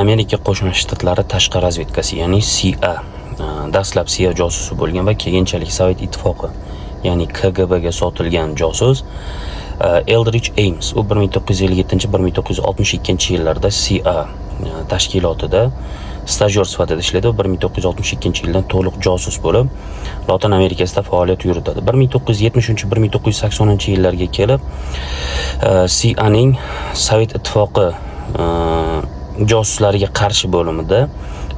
Amerika Qo'shma Shtatlari tashqi razvedkasi, ya'ni CIA, dastlab CIA josusi bo'lgan va keyinchalik Sovet Ittifoqi, ya'ni KGBga sotilgan josus Eldridge Ames. U 1957-1962 yillarda CIA tashkilotida stajyor sifatida ishlaydi. 1962-yildan to'liq josus bo'lib, Lotin Amerikasida faoliyat yuritadi. 1970-1980 yillarga kelib CIAning Sovet Ittifoqi josuslariga qarshi bo'limida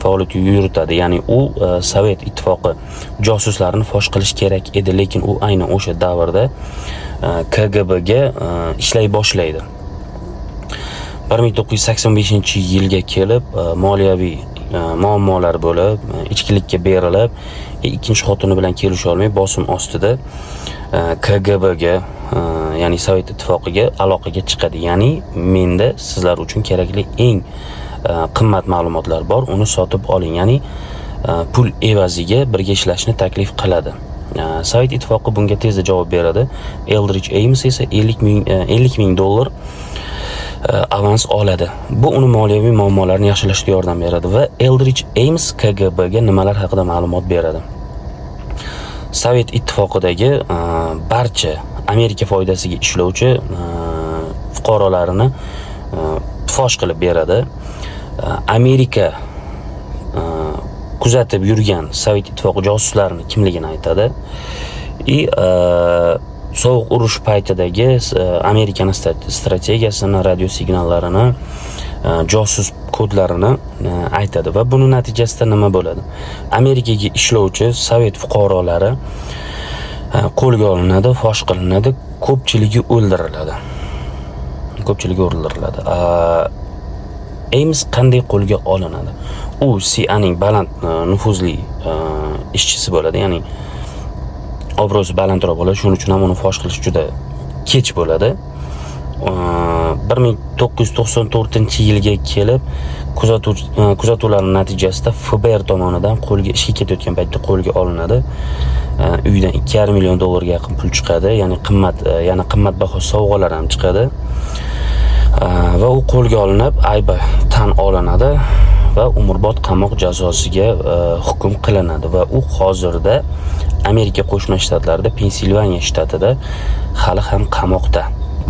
faoliyat yuritadi. Ya'ni u Sovet Ittifoqi josuslarini fosh qilish kerak edi, lekin u aynan o'sha davrda KGBga ishlay boshlaydi. 1985-yilga kelib moliyaviy muammolar bo'lib, ichkilikka berilib, ikkinchi xotini bilan kelisha olmay bosim ostida KGBga, ya'ni Sovet Ittifoqiga aloqaga chiqadi. Ya'ni menda sizlar uchun kerakli eng qimmat ma'lumotlar bor, uni sotib oling. Ya'ni pul evaziga birga ishlashni taklif qiladi. Sovet Ittifoqi bunga tezda javob beradi. Eldridge Ames esa $50 ming avans oladi. Bu uni moliyaviy muammolarni yaxshilashga yordam beradi va Eldridge Ames KGBga nimalar haqida ma'lumot beradi. Sovet Ittifoqidagi barcha Amerika foydasiga ishlovchi fuqarolarini fosh qilib beradi. Amerika kuzatib yurgan Sovet Ittifoqi josuslarini kimligini aytadi. Sovuq urush paytidagi Amerikaning strategiyasini, radio signallarini, josus kodlarini aytadi va buning natijasida nima bo'ladi? Amerikaga ishlovchi Sovet fuqarolari qo'lga olinadi, fosh qilinadi, ko'pchiligi o'ldiriladi. Ames qanday qo'lga olinadi? U CIAning baland nufuzli ishchisi bo'ladi, ya'ni obro'si balandroq bo'ladi, shuning uchun ham uni fosh qilish juda kech bo'ladi. 1994-yilga kelib kuzatuvlarning natijasida FBR tomonidan ishga ketayotgan paytda qo'lga olinadi. Uydan $2,5 million yaqin pul chiqadi, ya'ni qimmatbaho sovg'alar ham chiqadi. Va u qo'lga olinib, aybi tan olinadi va umrbod qamoq jazosiga hukm qilinadi va u hozirda Amerika Qo'shma Shtatlarida Pensilvaniya shtatida hali ham qamoqda.